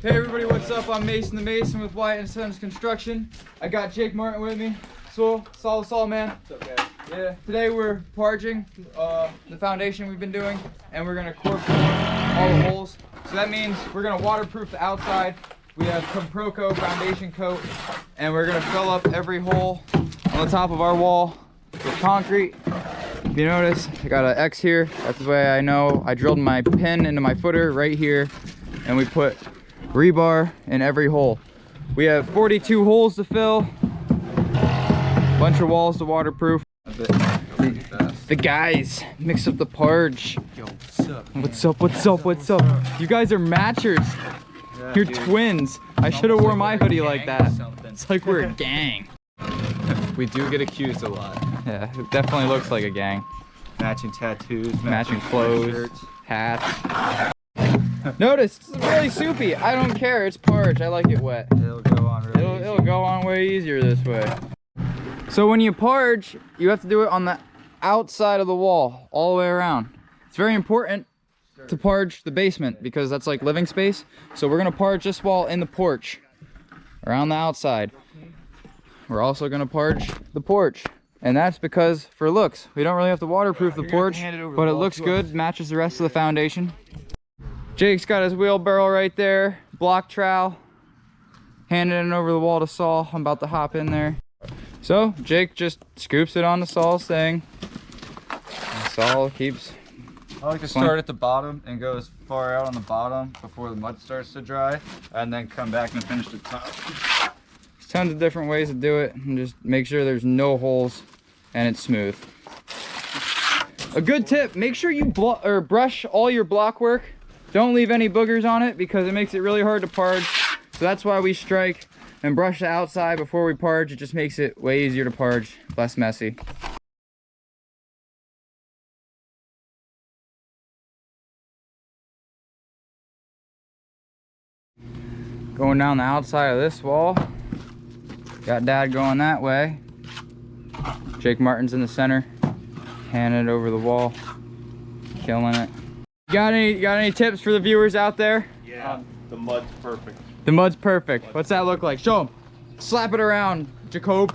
Hey everybody, what's up? I'm Mason the Mason with Wyatt & Sons Construction. I got Jake Martin with me. Saul, man. What's up, guys? Yeah, today we're parging the foundation we've been doing, and we're gonna core all the holes. So that means we're gonna waterproof the outside. We have Comproco foundation coat, and we're gonna fill up every hole on the top of our wall with concrete. If you notice, I got an X here. That's the way I know. I drilled my pin into my footer right here, and we put rebar in every hole. We have 42 holes to fill, bunch of walls to waterproof. The guys mix up the parge. Yo, what's up, man? What's up? You guys are matchers. Yeah, you're twins. I should have worn my hoodie like that. It's like we're a gang. We do get accused a lot. Yeah, it definitely looks like a gang. Matching tattoos, matching clothes, hats. Notice, it's really soupy. I don't care, it's parge. I like it wet. It'll go on really easy. It'll go on way easier this way. So when you parge, you have to do it on the outside of the wall, all the way around. It's very important to parge the basement because that's like living space. So we're gonna parge this wall in the porch, around the outside. We're also gonna parge the porch. And that's because, for looks, we don't really have to waterproof the porch, but it looks good, matches the rest of the foundation. Jake's got his wheelbarrow right there, block trowel, handing it over the wall to Saul. I'm about to hop in there. So Jake just scoops it onto Saul's thing. And Saul keeps. I like to start at the bottom and go as far out on the bottom before the mud starts to dry, and then come back and finish the top. There's tons of different ways to do it, and just make sure there's no holes and it's smooth. A good tip: make sure you brush all your block work. Don't leave any boogers on it because it makes it really hard to parge. So that's why we strike and brush the outside before we parge. It just makes it way easier to parge, less messy. Going down the outside of this wall. Got Dad going that way. Jake Martin's in the center, handing it over the wall, killing it. Got any tips for the viewers out there? Yeah, the mud's perfect. The mud's perfect. What's that look like? Show them. Slap it around, Jacob.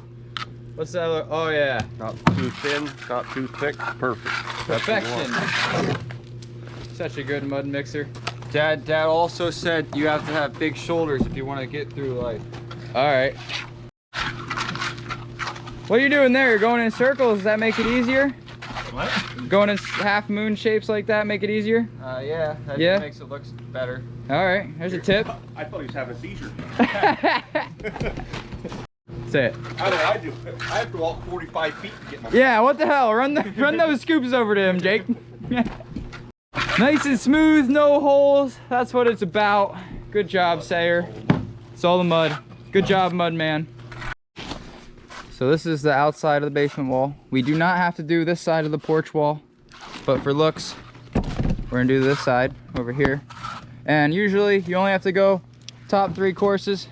What's that look? Oh yeah. Not too thin, not too thick. Perfect. Perfection. Such a good mud mixer. Dad also said you have to have big shoulders if you want to get through life. All right. What are you doing there? You're going in circles. Does that make it easier? What? Going in half moon shapes like that make it easier? Yeah, that Yeah? just makes it look better. All right, there's a tip. I thought he was having a seizure. Say it. How do I do? I have to walk 45 feet to get my... Yeah, what the hell? Run those scoops over to him, Jake. Nice and smooth, no holes. That's what it's about. Good job, Sayer. It's all the mud. Good job, mud man. So this is the outside of the basement wall. We do not have to do this side of the porch wall, but for looks, we're gonna do this side over here. And usually you only have to go top 3 courses.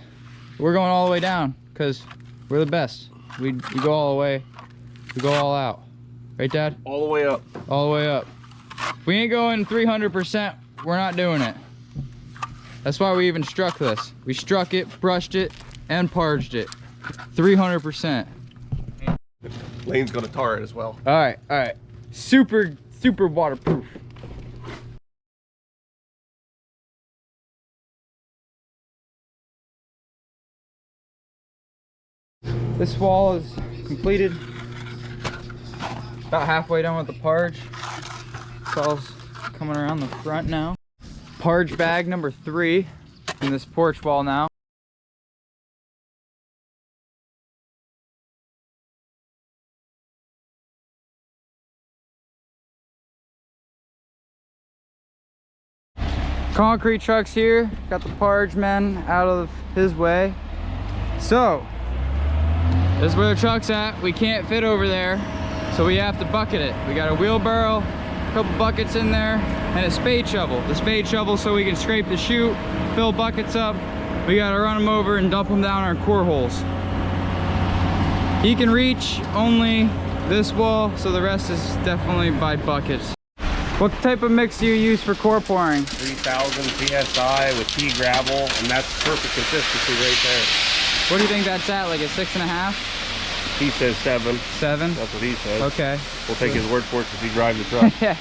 We're going all the way down because we're the best. We go all the way, we go all out. Right, Dad? All the way up. All the way up. If we ain't going 300%, we're not doing it. That's why we even struck this. We struck it, brushed it, and parged it. 300%. Lane's gonna tar it as well. All right. Super waterproof. This wall is completed. About halfway done with the parge. Saul's coming around the front now. Parge bag number 3 in this porch wall now. Concrete truck's here. Got the parge man out of his way. So, this is where the truck's at. We can't fit over there, so we have to bucket it. We got a wheelbarrow, a couple buckets in there, and a spade shovel. The spade shovel so we can scrape the chute, fill buckets up. We gotta run them over and dump them down our core holes. He can reach only this wall, so the rest is definitely by buckets. What type of mix do you use for core pouring? 3,000 PSI with pea gravel, and that's perfect consistency right there. What do you think that's at? Like a 6.5? He says 7. 7? That's what he says. Okay. We'll take his word for it because he drives the truck. Yeah.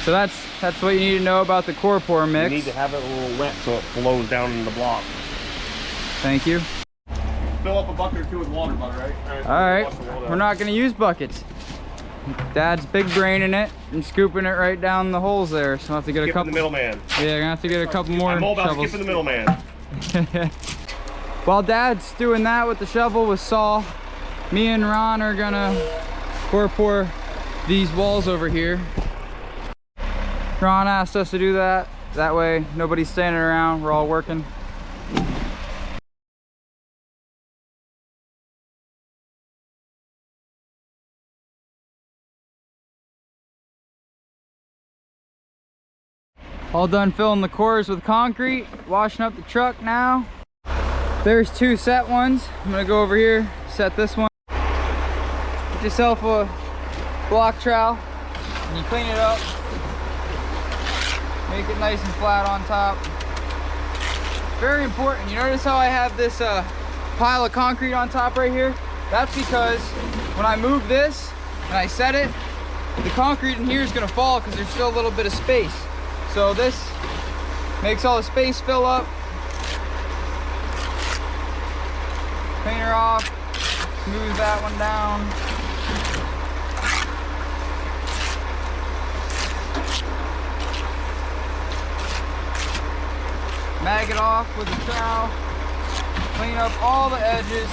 So that's what you need to know about the core pour mix. You need to have it a little wet so it flows down in the block. Thank you. Fill up a bucket or two with water, bud, right? All right. We're not going to use buckets. Dad's big braining it and scooping it right down the holes there. So I'll have to get a couple. The middleman. Yeah, gonna have to get a couple more I'm all about shovels. skipping the middleman. While Dad's doing that with the shovel with Saul, me and Ron are gonna core pour these walls over here. Ron asked us to do that. That way nobody's standing around, we're all working. All done filling the cores with concrete, washing up the truck now. There's 2 set ones. I'm gonna go over here, set this one. Get yourself a block trowel and you clean it up. Make it nice and flat on top. Very important. You notice how I have this pile of concrete on top right here? That's because when I move this and I set it, the concrete in here is gonna fall because there's still a little bit of space. So this makes all the space fill up. Clean her off, smooth that one down. Mag it off with a trowel. Clean up all the edges.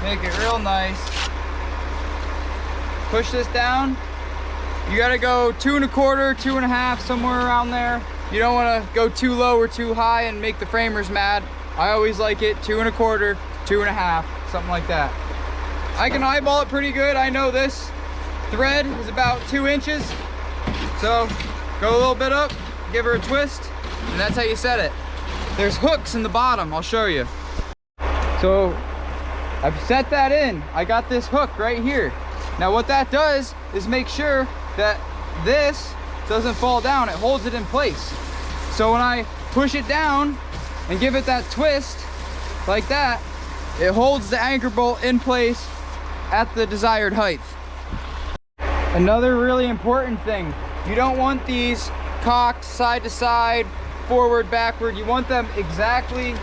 Make it real nice. Push this down. You gotta go 2 1/4, 2 1/2, somewhere around there. You don't wanna go too low or too high and make the framers mad. I always like it 2 1/4, 2 1/2, something like that. I can eyeball it pretty good. I know this thread is about 2 inches. So go a little bit up, give her a twist, and that's how you set it. There's hooks in the bottom, I'll show you. So I've set that in. I got this hook right here. Now what that does is make sure that this doesn't fall down. It holds it in place. So when I push it down and give it that twist like that, it holds the anchor bolt in place at the desired height. Another really important thing, you don't want these cocked side to side, forward, backward. You want them exactly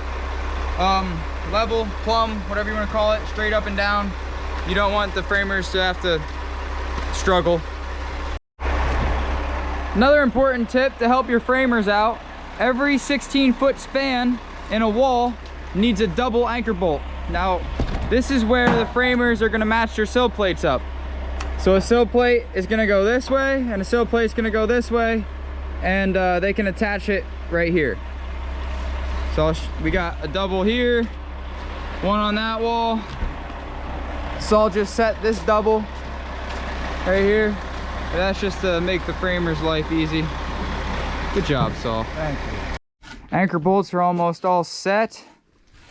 level, plumb, whatever you want to call it, straight up and down. You don't want the framers to have to struggle. Another important tip to help your framers out, every 16-foot span in a wall needs a double anchor bolt. Now, this is where the framers are gonna match their sill plates up. So a sill plate is gonna go this way, and a sill plate is gonna go this way, and they can attach it right here. So we got a double here, one on that wall. So I'll just set this double right here. That's just to make the framer's life easy. Good job, Saul. Thank you. Anchor bolts are almost all set.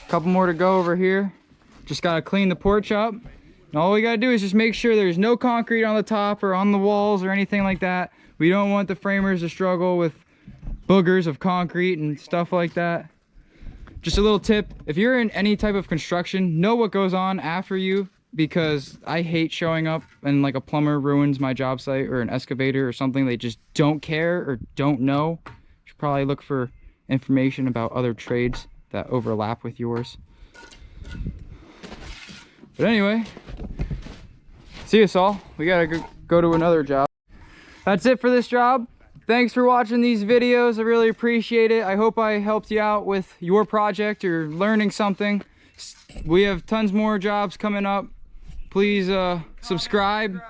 A couple more to go over here. Just gotta clean the porch up. And all we gotta do is just make sure there's no concrete on the top or on the walls or anything like that. We don't want the framers to struggle with boogers of concrete and stuff like that. Just a little tip, if you're in any type of construction, know what goes on after you, because I hate showing up and like a plumber ruins my job site, or an excavator or something. They just don't care or don't know. You should probably look for information about other trades that overlap with yours. But anyway, see you, Saul. We gotta go to another job. That's it for this job. Thanks for watching these videos. I really appreciate it. I hope I helped you out with your project or learning something. We have tons more jobs coming up. Please subscribe.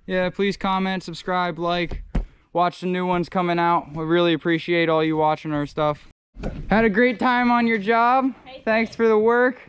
Yeah, please comment, subscribe, like, watch the new ones coming out. We really appreciate all you watching our stuff. Had a great time on your job. Thanks for the work.